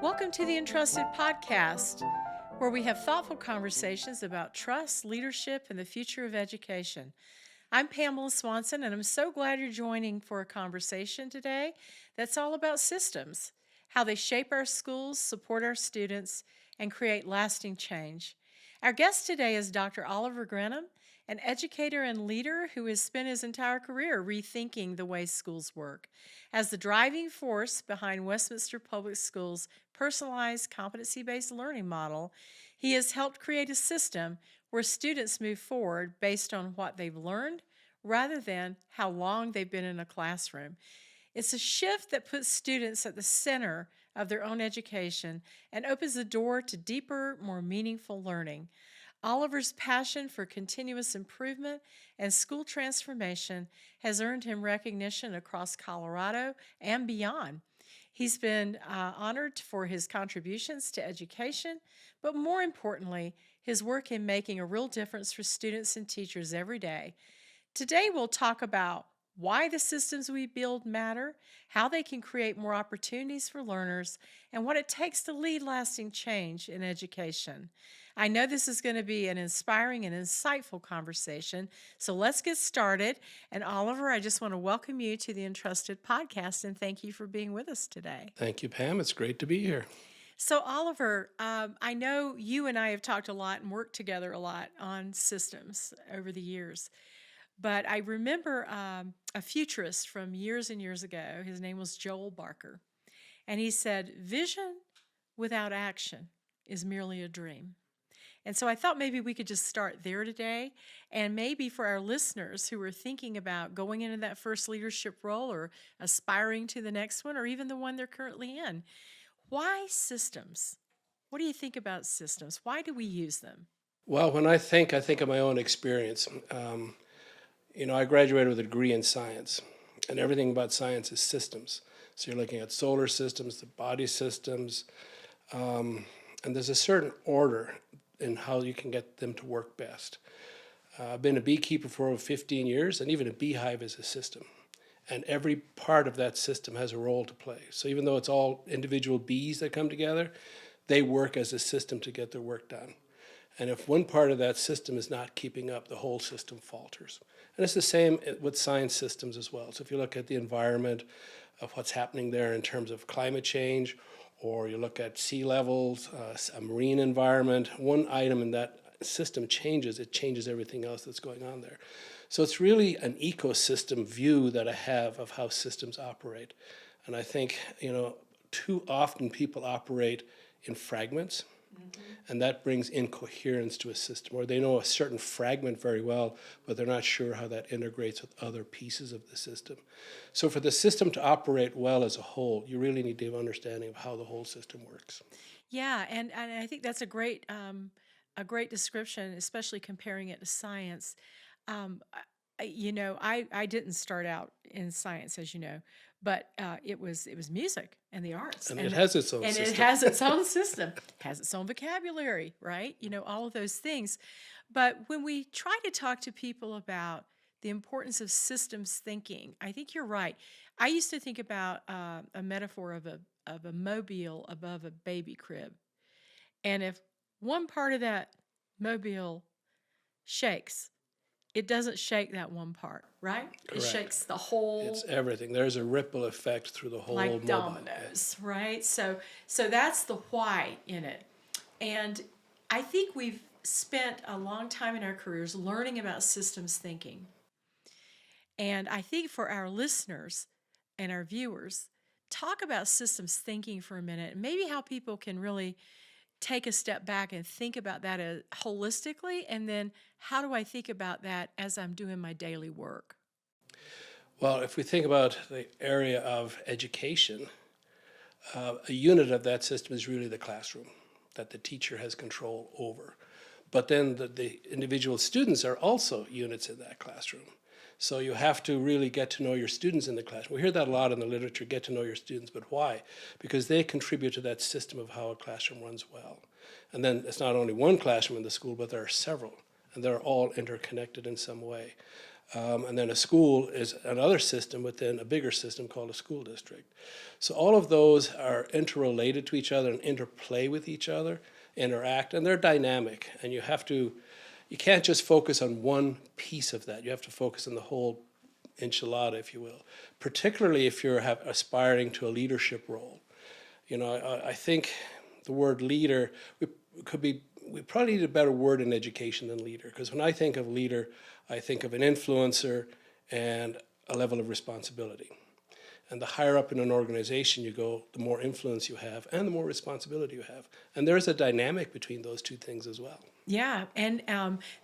Welcome to the Entrusted Podcast, where we have thoughtful conversations about trust, leadership, and the future of education. I'm Pamela Swanson, and I'm so glad you're joining for a conversation today that's all about systems, how they shape our schools, support our students, and create lasting change. Our guest today is Dr. Oliver Grenham, an educator and leader who has spent his entire career rethinking the way schools work. As the driving force behind Westminster Public Schools' personalized competency-based learning model, he has helped create a system where students move forward based on what they've learned rather than how long they've been in a classroom. It's a shift that puts students at the center of their own education and opens the door to deeper, more meaningful learning. Oliver's passion for continuous improvement and school transformation has earned him recognition across Colorado and beyond. He's been honored for his contributions to education, but more importantly, his work in making a real difference for students and teachers every day. Today, we'll talk about why the systems we build matter, how they can create more opportunities for learners, and what it takes to lead lasting change in education. I know this is going to be an inspiring and insightful conversation, so let's get started. And Oliver, I just want to welcome you to the Entrusted Podcast and thank you for being with us today. Thank you, Pam. It's great to be here. So, Oliver, I know you and I have talked a lot and worked together a lot on systems over the years. But I remember a futurist from years and years ago. His name was Joel Barker. And he said, vision without action is merely a dream. And so I thought maybe we could just start there today. And maybe for our listeners who are thinking about going into that first leadership role or aspiring to the next one or even the one they're currently in, why systems? What do you think about systems? Why do we use them? Well, when I think of my own experience. I graduated with a degree in science, and everything about science is systems. So you're looking at solar systems, the body systems, and there's a certain order in how you can get them to work best. I've been a beekeeper for over 15 years, and even a beehive is a system. And every part of that system has a role to play. So even though it's all individual bees that come together, they work as a system to get their work done. And if one part of that system is not keeping up, the whole system falters. And it's the same with science systems as well. So if you look at the environment of what's happening there in terms of climate change, or you look at sea levels, a marine environment, one item in that system changes, it changes everything else that's going on there. So it's really an ecosystem view that I have of how systems operate. And I think, too often people operate in fragments. And that brings incoherence to a system, or they know a certain fragment very well, but they're not sure how that integrates with other pieces of the system. So for the system to operate well as a whole, you really need to have an understanding of how the whole system works. Yeah, and I think that's a great description, especially comparing it to science. I didn't start out in science, as you know, but it was music and the arts, And it has its own system. it has its own system, has its own vocabulary, right? All of those things. But when we try to talk to people about the importance of systems thinking, I think you're right. I used to think about a metaphor of a mobile above a baby crib, and if one part of that mobile shakes, it doesn't shake that one part, right? Correct. It shakes the whole. It's everything. There's a ripple effect through the whole like mobile. dominoes, right? So that's the why in it. And I think we've spent a long time in our careers learning about systems thinking. And I think for our listeners and our viewers, talk about systems thinking for a minute, and maybe how people can really take a step back and think about that holistically, and then how do I think about that as I'm doing my daily work? Well, if we think about the area of education, a unit of that system is really the classroom that the teacher has control over. But then the individual students are also units in that classroom. So you have to really get to know your students in the classroom. We hear that a lot in the literature, get to know your students, but why? Because they contribute to that system of how a classroom runs well. And then it's not only one classroom in the school, but there are several, and they're all interconnected in some way. And then a school is another system within a bigger system called a school district. So all of those are interrelated to each other and interplay with each other, interact, and they're dynamic. And you can't just focus on one piece of that. You have to focus on the whole enchilada, if you will, particularly if you're aspiring to a leadership role. I think the word leader, we probably need a better word in education than leader, because when I think of leader, I think of an influencer and a level of responsibility. And the higher up in an organization you go, the more influence you have and the more responsibility you have. And there's a dynamic between those two things as well. Yeah, and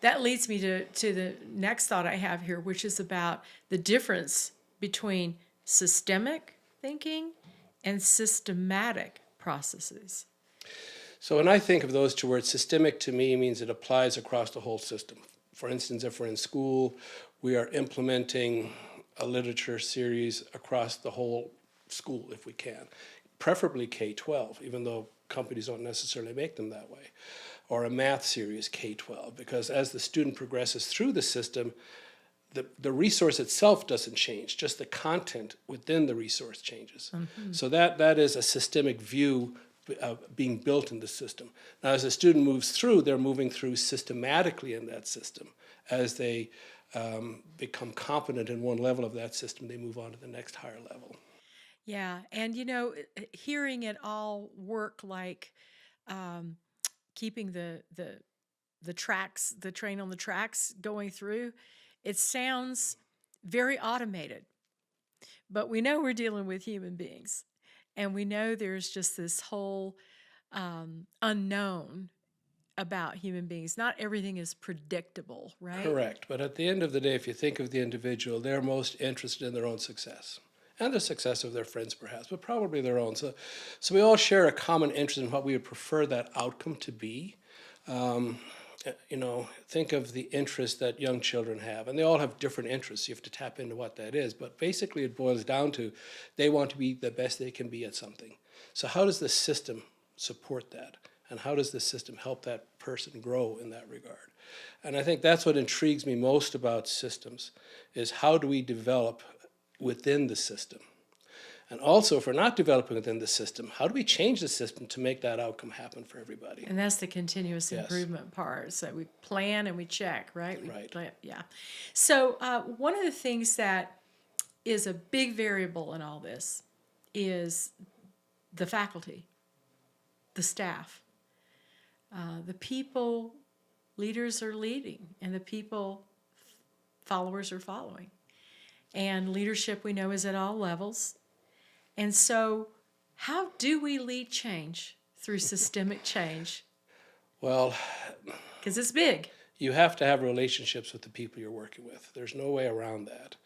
that leads me to the next thought I have here, which is about the difference between systemic thinking and systematic processes. So when I think of those two words, systemic to me means it applies across the whole system. For instance, if we're in school, we are implementing a literature series across the whole school if we can, preferably K-12, even though companies don't necessarily make them that way, or a math series K-12, because as the student progresses through the system, the resource itself doesn't change, just the content within the resource changes. Mm-hmm. So that is a systemic view being built in the system. Now, as a student moves through, they're moving through systematically in that system. As they become competent in one level of that system, they move on to the next higher level. Yeah, and hearing it all work like keeping the tracks, the train on the tracks going through, it sounds very automated. But we know we're dealing with human beings, and we know there's just this whole unknown about human beings. Not everything is predictable, right? Correct. But at the end of the day, if you think of the individual, they're most interested in their own success and the success of their friends, perhaps, but probably their own. So we all share a common interest in what we would prefer that outcome to be. Think of the interest that young children have, and they all have different interests. You have to tap into what that is. But basically, it boils down to they want to be the best they can be at something. So how does the system support that? And how does the system help that person grow in that regard? And I think that's what intrigues me most about systems, is how do we develop within the system? And also, if we're not developing within the system, how do we change the system to make that outcome happen for everybody? And that's the continuous improvement part. So we plan and we check, right? Right. Yeah. So one of the things that is a big variable in all this is the faculty, the staff. The people, leaders are leading, and the people, followers are following. And leadership, we know, is at all levels. And so how do we lead change through systemic change? Well, because it's big. You have to have relationships with the people you're working with. There's no way around that.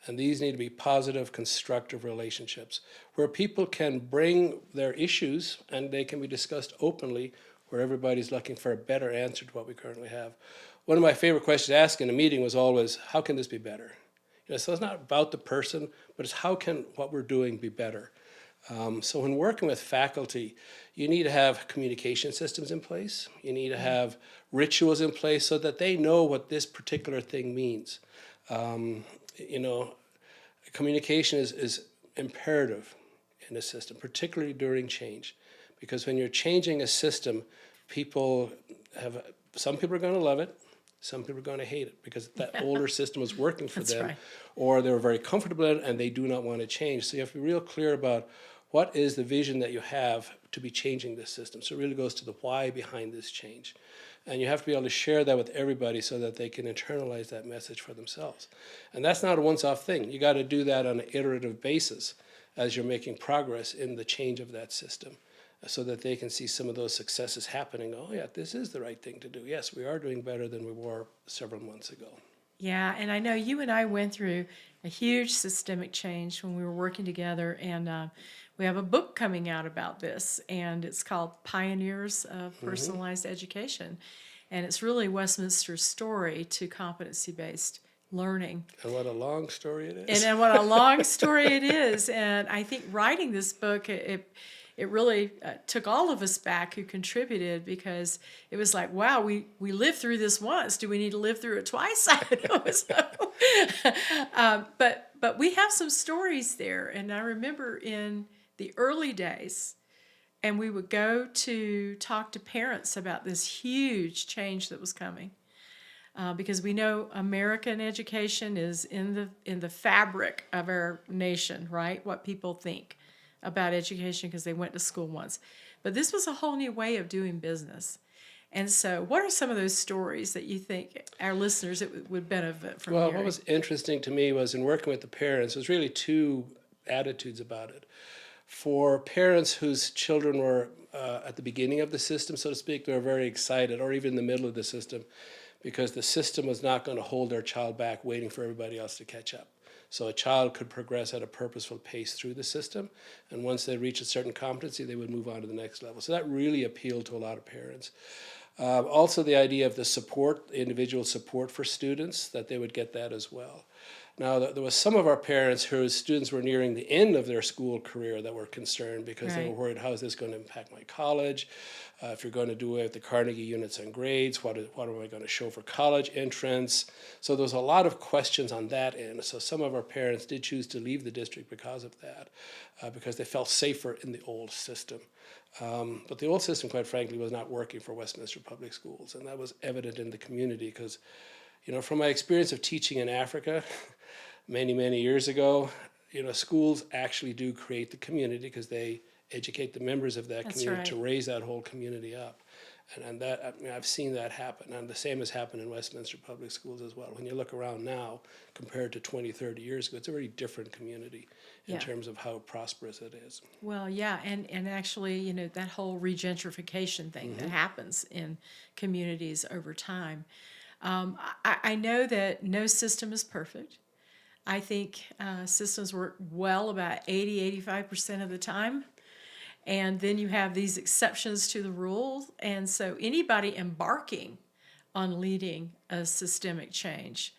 And these need to be positive, constructive relationships where people can bring their issues and they can be discussed openly, where everybody's looking for a better answer to what we currently have. One of my favorite questions to ask in a meeting was always, how can this be better? So it's not about the person, but it's how can what we're doing be better? So when working with faculty, you need to have communication systems in place. You need to have rituals in place so that they know what this particular thing means. Communication is imperative in a system, particularly during change. Because when you're changing a system, some people are going to love it, some people are going to hate it because that older system is working for them, right. Or they're very comfortable in it and they do not want to change. So you have to be real clear about what is the vision that you have to be changing this system. So it really goes to the why behind this change. And you have to be able to share that with everybody so that they can internalize that message for themselves. And that's not a once-off thing. You got to do that on an iterative basis as you're making progress in the change of that system, so that they can see some of those successes happening. Oh yeah, this is the right thing to do. Yes, we are doing better than we were several months ago. Yeah, and I know you and I went through a huge systemic change when we were working together, and we have a book coming out about this, and it's called Pioneers of Personalized Education. And it's really Westminster's story to competency-based learning. And what a long story it is. And what a long story it is. And I think writing this book, it it really took all of us back who contributed, because it was like, wow, we lived through this once. Do we need to live through it twice? I don't know. So, but we have some stories there. And I remember in the early days, and we would go to talk to parents about this huge change that was coming. Because we know American education is in the fabric of our nation, right? What people think about education because they went to school once. But this was a whole new way of doing business. And so what are some of those stories that you think our listeners would benefit from Well, hearing? what was interesting to me was in working with the parents, there's really two attitudes about it. For parents whose children were at the beginning of the system, so to speak, they were very excited, or even in the middle of the system, because the system was not going to hold their child back waiting for everybody else to catch up. So a child could progress at a purposeful pace through the system, and once they reach a certain competency, they would move on to the next level. So that really appealed to a lot of parents. Also the idea of the support, individual support for students, that they would get that as well. Now, there was some of our parents whose students were nearing the end of their school career that were concerned because they were worried, how is this going to impact my college? If you're going to do away with the Carnegie units and grades, what am I going to show for college entrance? So there was a lot of questions on that end. So some of our parents did choose to leave the district because of that, because they felt safer in the old system. But the old system, quite frankly, was not working for Westminster Public Schools, and that was evident in the community because, from my experience of teaching in Africa many, many years ago, schools actually do create the community because they educate the members of that community to raise that whole community up. And that, I've seen that happen. And the same has happened in Westminster Public Schools as well. When you look around now, compared to 20, 30 years ago, it's a very different community in terms of how prosperous it is. Well, yeah, and actually, that whole regentrification thing that happens in communities over time. I know that no system is perfect. I think systems work well about 85% of the time. And then you have these exceptions to the rules. And so anybody embarking on leading a systemic change,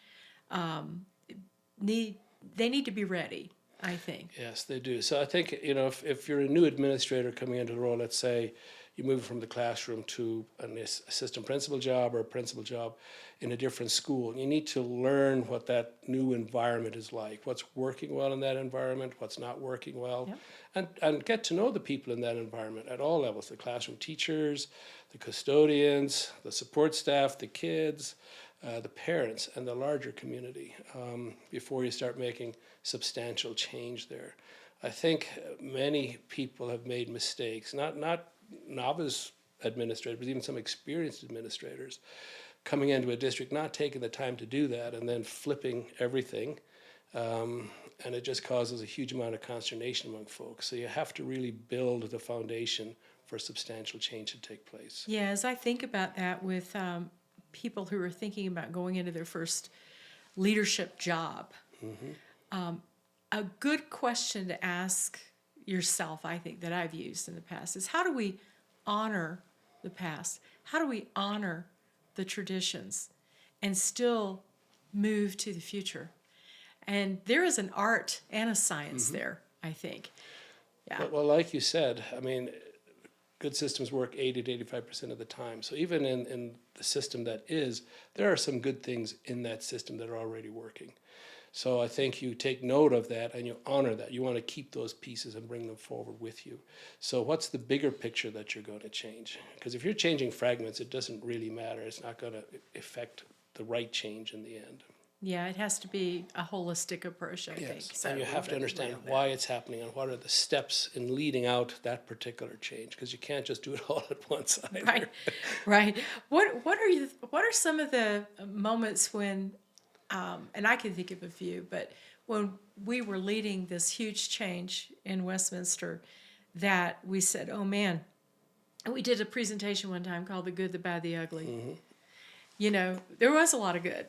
they need to be ready, I think. Yes, they do. So I think, if you're a new administrator coming into the role, let's say you move from the classroom to an assistant principal job or a principal job in a different school, you need to learn what that new environment is like, what's working well in that environment, what's not working well, and get to know the people in that environment at all levels, the classroom teachers, the custodians, the support staff, the kids, the parents, and the larger community before you start making substantial change there. I think many people have made mistakes, not novice administrators, but even some experienced administrators coming into a district, not taking the time to do that, and then flipping everything. And it just causes a huge amount of consternation among folks. So you have to really build the foundation for substantial change to take place. Yeah, as I think about that with people who are thinking about going into their first leadership job, a good question to ask yourself, I think, that I've used in the past is, how do we honor the past? How do we honor the traditions and still move to the future? And there is an art and a science there, I think. Yeah. Well, like you said, good systems work 80 to 85% of the time. So even in the system that is, there are some good things in that system that are already working. So I think you take note of that and you honor that. You want to keep those pieces and bring them forward with you. So what's the bigger picture that you're going to change? Because if you're changing fragments, it doesn't really matter. It's not going to affect the right change in the end. Yeah, it has to be a holistic approach, I think. So and you have to understand why it's happening and what are the steps in leading out that particular change, because you can't just do it all at once either. Right. What are some of the moments when, and I can think of a few, but when we were leading this huge change in Westminster, that we said, oh man, and we did a presentation one time called The Good, the Bad, the Ugly. There was a lot of good.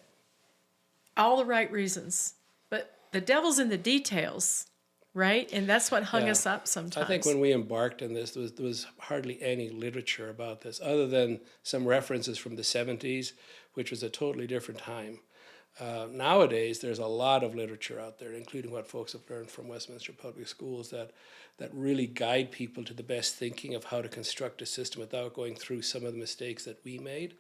All the right reasons, but the devil's in the details, right? And that's what hung us up sometimes. I think when we embarked on this, there was hardly any literature about this, other than some references from the 70s, which was a totally different time. Nowadays, there's a lot of literature out there, including what folks have learned from Westminster Public Schools, that really guide people to the best thinking of how to construct a system without going through some of the mistakes that we made.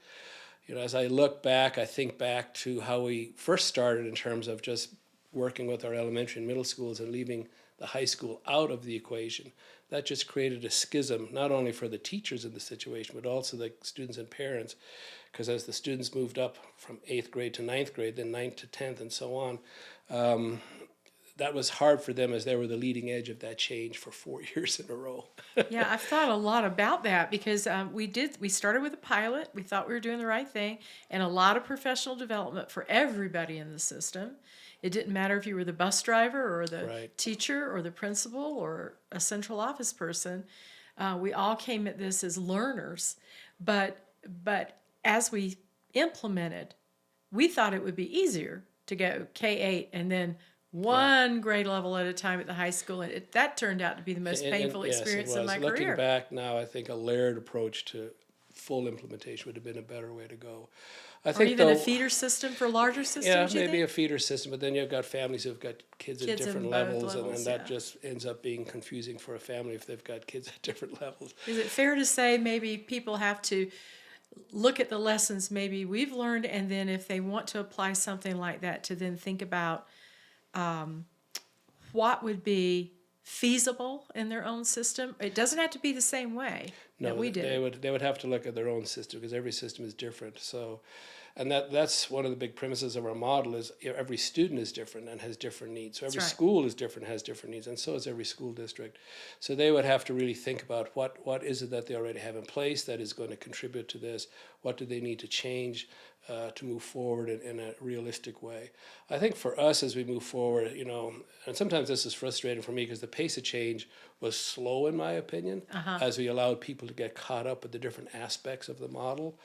As I look back, I think back to how we first started in terms of just working with our elementary and middle schools and leaving the high school out of the equation. That just created a schism, not only for the teachers in the situation, but also the students and parents. Because as the students moved up from 8th grade to 9th grade, then 9th to 10th and so on, that was hard for them as they were the leading edge of that change for 4 years in a row. Yeah, I've thought a lot about that because we started with a pilot. We thought we were doing the right thing, and a lot of professional development for everybody in the system. It didn't matter if you were the bus driver or the Right. teacher or the principal or a central office person. We all came at this as learners, but as we implemented, we thought it would be easier to go K-8 and then one grade level at a time at the high school, and that turned out to be the most painful experience yes, it in was. my Looking career. back now, I think a layered approach to full implementation would have been a better way to go. I Or think even a though, feeder system for larger systems, yeah, you maybe think? a feeder system, but then you've got families who've got kids at Kids in different both levels, and levels, that yeah. just ends up being confusing for a family if they've got kids at different levels. Is it fair to say maybe people have to look at the lessons maybe we've learned, and then if they want to apply something like that, to then think about what would be feasible in their own system? It doesn't have to be the same way that we did. They would have to look at their own system because every system is different. So, and that's one of the big premises of our model is every student is different and has different needs. So every right. school is different, has different needs, and so is every school district. So they would have to really think about what is it that they already have in place that is going to contribute to this. What do they need to change to move forward in a realistic way? I think for us as we move forward, and sometimes this is frustrating for me because the pace of change was slow in my opinion, as we allowed people to get caught up with the different aspects of the model.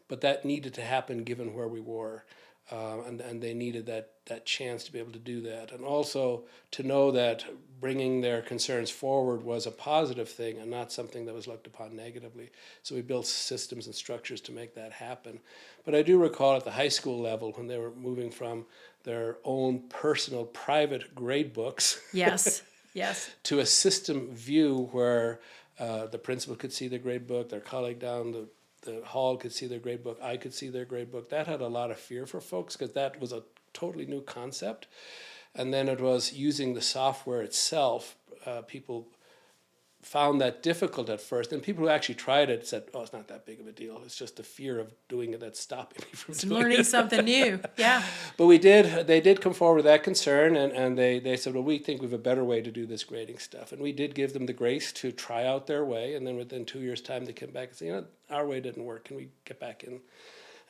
But that needed to happen given where we were. And they needed that chance to be able to do that. And also to know that bringing their concerns forward was a positive thing and not something that was looked upon negatively. So we built systems and structures to make that happen. But I do recall at the high school level when they were moving from their own personal private grade books Yes, yes. to a system view where the principal could see the grade book, their colleague down the hall could see their grade book, I could see their grade book. That had a lot of fear for folks because that was a totally new concept. And then it was using the software itself. People found that difficult at first. And people who actually tried it said, oh, it's not that big of a deal. It's just the fear of doing it that's stopping me from doing Learning it. something new, yeah. But they did come forward with that concern, and they said, well, we think we have a better way to do this grading stuff. And we did give them the grace to try out their way, and then within 2 years' time, they came back and said, our way didn't work. Can we get back in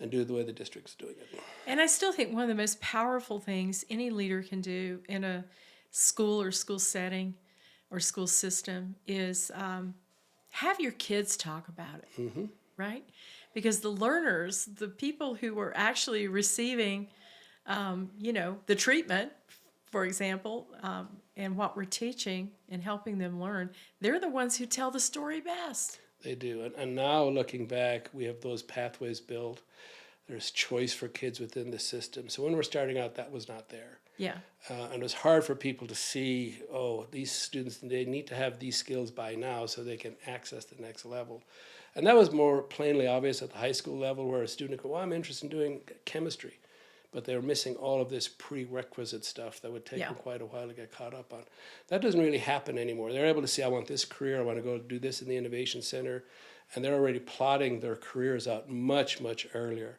and do it the way the district's doing it? And I still think one of the most powerful things any leader can do in a school or school setting or school system is have your kids talk about it, right? Because the learners, the people who are actually receiving, the treatment, for example, and what we're teaching and helping them learn, they're the ones who tell the story best. They do. And now looking back, we have those pathways built. There's choice for kids within the system. So when we're starting out, that was not there. Yeah. And it was hard for people to see, these students, they need to have these skills by now so they can access the next level. And that was more plainly obvious at the high school level where a student would go, well, I'm interested in doing chemistry. But they were missing all of this prerequisite stuff that would take them quite a while to get caught up on. That doesn't really happen anymore. They're able to see, I want this career, I want to go do this in the Innovation Center. And they're already plotting their careers out much, much earlier.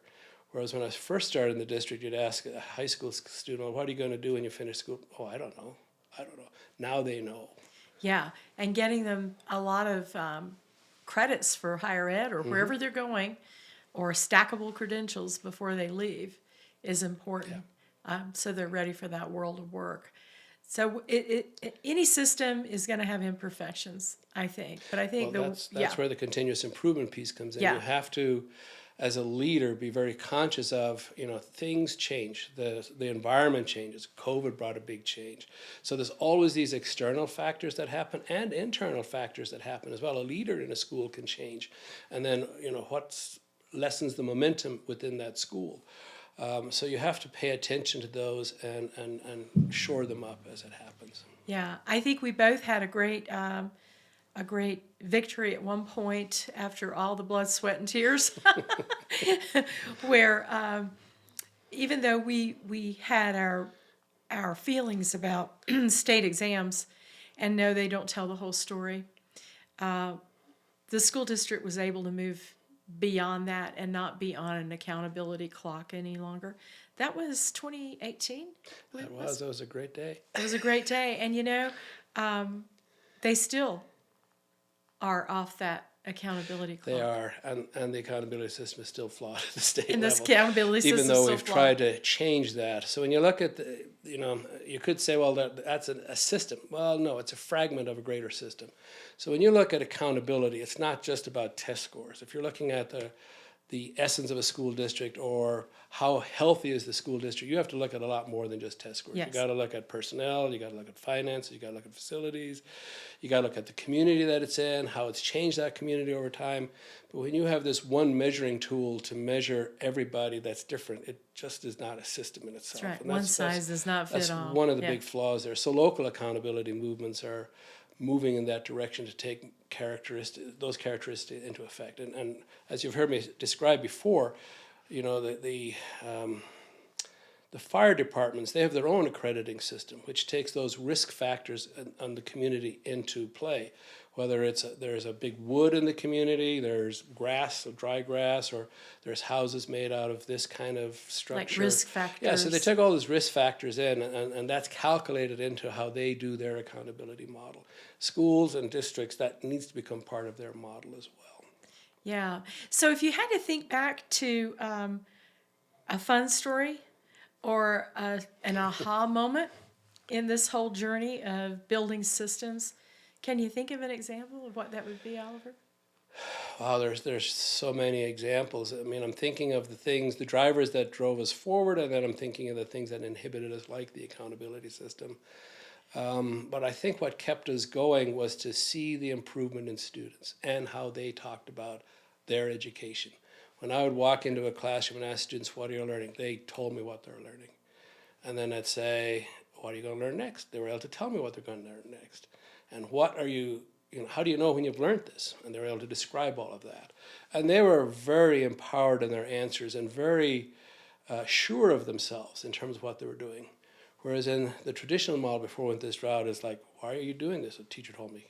Whereas when I first started in the district, you'd ask a high school student, well, what are you going to do when you finish school? Oh, I don't know. Now they know. Yeah, and getting them a lot of credits for higher ed or wherever they're going, or stackable credentials before they leave is important. So they're ready for that world of work. So any system is going to have imperfections, I think. But I think that's where the continuous improvement piece comes in. Yeah. You have to, as a leader, be very conscious of, things change. The environment changes. COVID brought a big change. So there's always these external factors that happen and internal factors that happen as well. A leader in a school can change. And then, what lessens the momentum within that school. So you have to pay attention to those and shore them up as it happens. Yeah, I think we both had a great victory at one point after all the blood, sweat, and tears, where even though we had our feelings about state exams, and no, they don't tell the whole story. The school district was able to move beyond that and not be on an accountability clock any longer. That was 2018. That was a great day. It was a great day, and they still are off that accountability clock. They are, and the accountability system is still flawed at the state And level. this accountability system even though is we've still tried to change that. So when you look at you could say, well, that's a system. Well, no, it's a fragment of a greater system. So when you look at accountability, it's not just about test scores. If you're looking at the essence of a school district or how healthy is the school district, you have to look at a lot more than just test scores. Yes. You got to look at personnel, you got to look at finances, you got to look at facilities, you got to look at the community that it's in, how it's changed that community over time. But when you have this one measuring tool to measure everybody that's different, it just is not a system in itself. That's right. And one size does not fit that's all. one of the Yeah. big flaws there. So local accountability movements are moving in that direction to take those characteristics into effect. And as you've heard me describe before, the fire departments, they have their own accrediting system, which takes those risk factors on the community into play. Whether there's a big wood in the community, there's grass, or dry grass, or there's houses made out of this kind of structure. Like risk factors. Yeah, so they take all those risk factors in, and that's calculated into how they do their accountability model. Schools and districts, that needs to become part of their model as well. Yeah. So if you had to think back to a fun story or an aha moment in this whole journey of building systems, can you think of an example of what that would be, Oliver? Wow, there's so many examples. I mean, I'm thinking of the drivers that drove us forward, and then I'm thinking of the things that inhibited us, like the accountability system. But I think what kept us going was to see the improvement in students and how they talked about their education. When I would walk into a classroom and ask students, what are you learning? They told me what they're learning. And then I'd say, what are you going to learn next? They were able to tell me what they're going to learn next. And how do you know when you've learned this? And they were able to describe all of that. And they were very empowered in their answers and very sure of themselves in terms of what they were doing. Whereas in the traditional model before we went this route, it's like, why are you doing this? A teacher told me.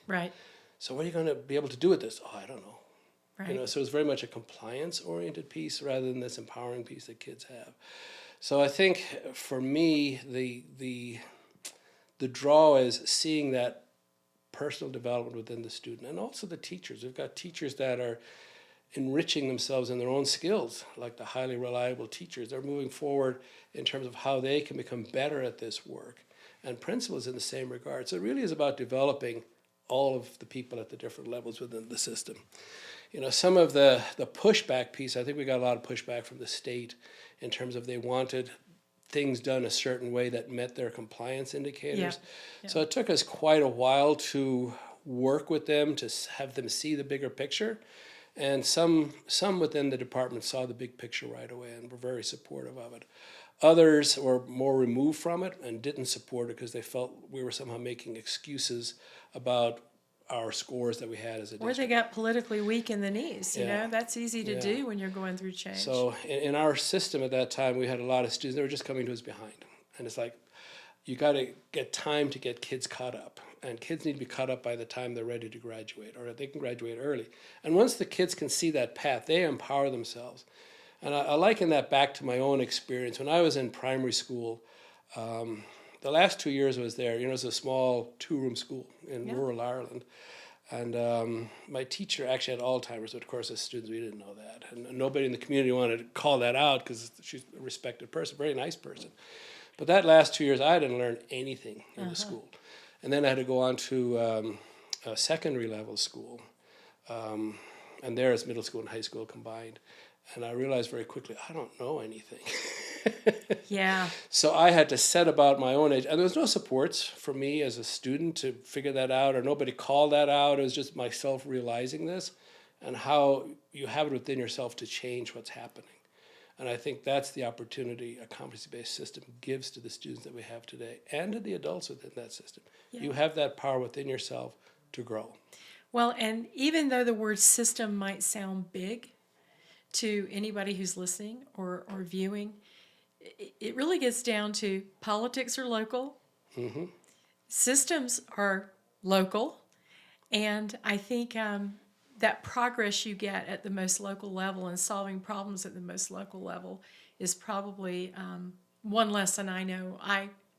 Right. So what are you going to be able to do with this? Oh, I don't know. Right. So it's very much a compliance-oriented piece rather than this empowering piece that kids have. So I think for me, the draw is seeing that personal development within the student, and also the teachers. We've got teachers that are enriching themselves in their own skills, like the highly reliable teachers. They're moving forward in terms of how they can become better at this work. And principals in the same regard. So it really is about developing all of the people at the different levels within the system. Some of the pushback piece, I think we got a lot of pushback from the state in terms of they wanted things done a certain way that met their compliance indicators. Yeah. So it took us quite a while to work with them, to have them see the bigger picture. And some within the department saw the big picture right away and were very supportive of it. Others were more removed from it and didn't support it because they felt we were somehow making excuses about our scores that we had as a district. Or they got politically weak in the knees, Yeah. That's easy to do when you're going through change. So in our system at that time, we had a lot of students that were just coming to us behind. And it's like, you got to get time to get kids caught up. And kids need to be caught up by the time they're ready to graduate, or they can graduate early. And once the kids can see that path, they empower themselves. And I liken that back to my own experience. When I was in primary school, the last 2 years I was there, it was a small 2-room school in rural Ireland. And my teacher actually had Alzheimer's, but of course as students we didn't know that. And nobody in the community wanted to call that out because she's a respected person, very nice person. But that last 2 years I didn't learn anything in the school. And then I had to go on to a secondary level school. And there it's middle school and high school combined. And I realized very quickly, I don't know anything. Yeah. So I had to set about my own age. And there was no supports for me as a student to figure that out, or nobody called that out. It was just myself realizing this and how you have it within yourself to change what's happening. And I think that's the opportunity a competency-based system gives to the students that we have today and to the adults within that system. Yeah. You have that power within yourself to grow. Well, and even though the word system might sound big to anybody who's listening or viewing, it really gets down to politics are local, systems are local, and I think that progress you get at the most local level and solving problems at the most local level is probably one lesson I know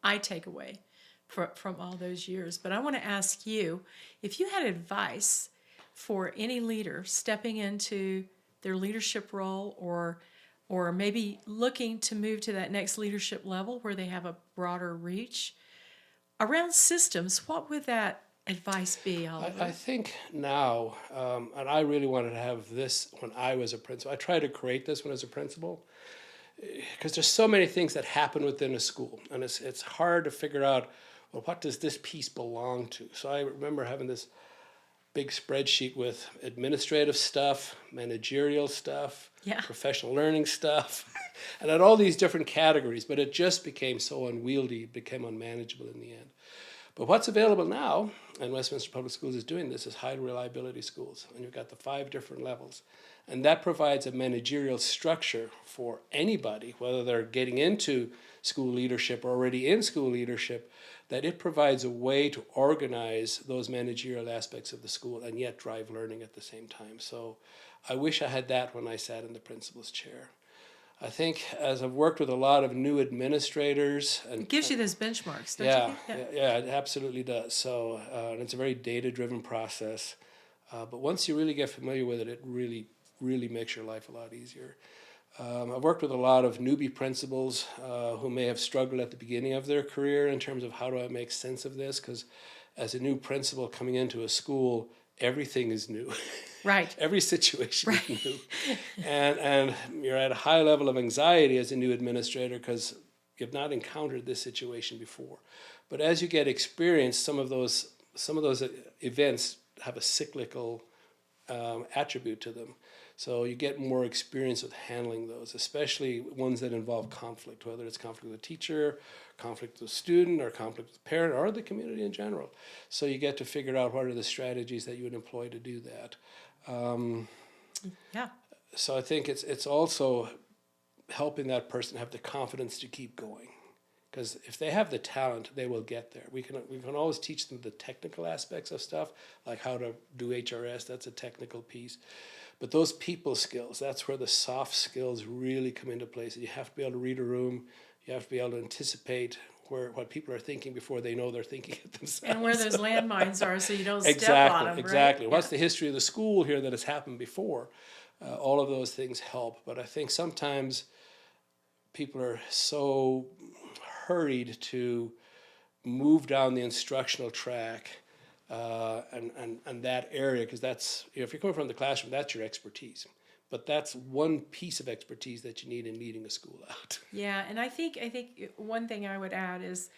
I take away from all those years. But I want to ask you, if you had advice for any leader stepping into their leadership role or maybe looking to move to that next leadership level where they have a broader reach around systems, what would that advice be, Oliver? I think now, and I really wanted to have this when I was a principal. I tried to create this when I was a principal because there's so many things that happen within a school, and it's hard to figure out, well, what does this piece belong to? So I remember having this big spreadsheet with administrative stuff, managerial stuff, professional learning stuff, and had all these different categories, but it just became so unwieldy, it became unmanageable in the end. But what's available now, and Westminster Public Schools is doing this, is high reliability schools, and you've got the 5 different levels. And that provides a managerial structure for anybody, whether they're getting into school leadership or already in school leadership, that it provides a way to organize those managerial aspects of the school and yet drive learning at the same time. So I wish I had that when I sat in the principal's chair. I think as I've worked with a lot of new administrators, and it gives you those benchmarks, don't you think? Yeah, it absolutely does. So and it's a very data-driven process. But once you really get familiar with it, it really makes your life a lot easier. I've worked with a lot of newbie principals who may have struggled at the beginning of their career in terms of how do I make sense of this, because as a new principal coming into a school, everything is new. Right. Every situation is new. And you're at a high level of anxiety as a new administrator because you've not encountered this situation before. But as you get experience, some of those events have a cyclical attribute to them. So you get more experience with handling those, especially ones that involve conflict, whether it's conflict with a teacher, conflict with a student, or conflict with a parent, or the community in general. So you get to figure out what are the strategies that you would employ to do that. So I think it's also helping that person have the confidence to keep going. Because if they have the talent, they will get there. We can always teach them the technical aspects of stuff, like how to do HRS, that's a technical piece. But those people skills, that's where the soft skills really come into place. You have to be able to read a room. You have to be able to anticipate what people are thinking before they know they're thinking it themselves. And where those landmines are so you don't step on them, Exactly. right? What's the history of the school here that has happened before? All of those things help. But I think sometimes people are so hurried to move down the instructional track and that area, because that's, if you're coming from the classroom, that's your expertise. But that's one piece of expertise that you need in leading a school out. Yeah, and I think one thing I would add is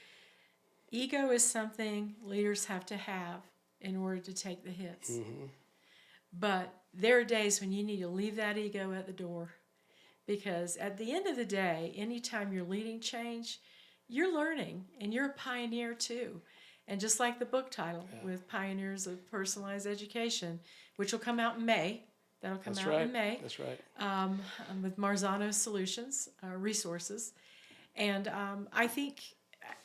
ego is something leaders have to have in order to take the hits. Mm-hmm. But there are days when you need to leave that ego at the door, because at the end of the day, anytime you're leading change, you're learning, and you're a pioneer too. And just like the book title, with Pioneers of Personalized Education, which will come out in May. That'll come out in May. That's right. With Marzano Solutions, resources. And I think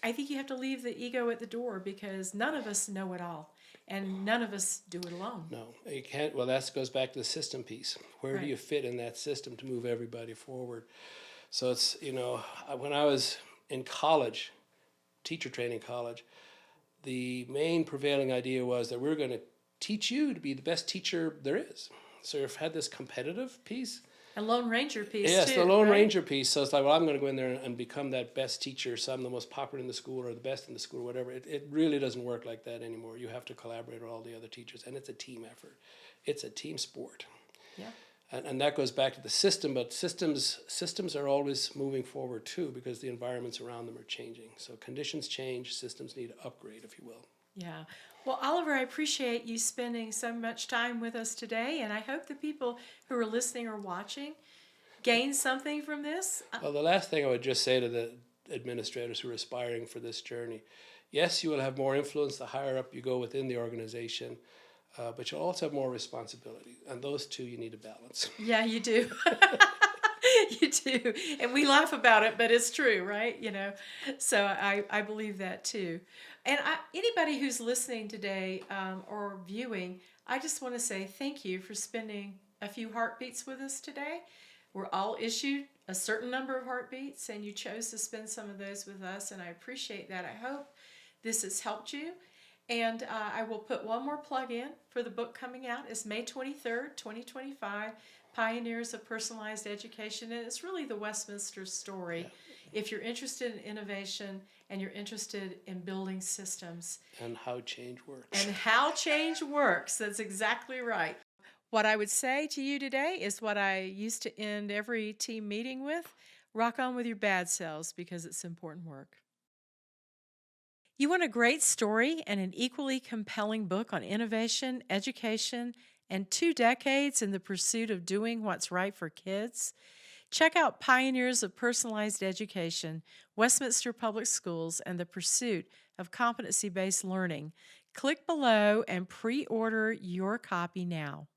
you have to leave the ego at the door, because none of us know it all. And none of us do it alone. No, you can't. Well, that goes back to the system piece. Where do you fit in that system to move everybody forward? So it's, when I was in college, teacher training college, the main prevailing idea was that we're going to teach you to be the best teacher there is. So you've had this competitive piece. A Lone Ranger piece, yes, too. Yes, the Lone right? Ranger piece. So it's like, well, I'm going to go in there and become that best teacher, so I'm the most popular in the school or the best in the school or whatever. It really doesn't work like that anymore. You have to collaborate with all the other teachers, and it's a team effort. It's a team sport. Yeah. And that goes back to the system, but systems are always moving forward too, because the environments around them are changing. So conditions change, systems need to upgrade, if you will. Yeah. Well, Oliver, I appreciate you spending so much time with us today, and I hope the people who are listening or watching gain something from this? Well, the last thing I would just say to the administrators who are aspiring for this journey, yes, you will have more influence the higher up you go within the organization, but you'll also have more responsibility. And those two you need to balance. Yeah, you do. You do. And we laugh about it, but it's true, right? So I believe that too. And anybody who's listening today or viewing, I just want to say thank you for spending a few heartbeats with us today. We're all issued a certain number of heartbeats, and you chose to spend some of those with us, and I appreciate that. I hope this has helped you. And I will put one more plug in for the book coming out. It's May 23rd, 2025, Pioneers of Personalized Education. And it's really the Westminster story. If you're interested in innovation and you're interested in building systems. And how change works. And how change works. That's exactly right. What I would say to you today is what I used to end every team meeting with. Rock on with your bad selves, because it's important work. You want a great story and an equally compelling book on innovation, education, and 2 decades in the pursuit of doing what's right for kids? Check out Pioneers of Personalized Education, Westminster Public Schools, and the Pursuit of Competency-Based Learning. Click below and pre-order your copy now.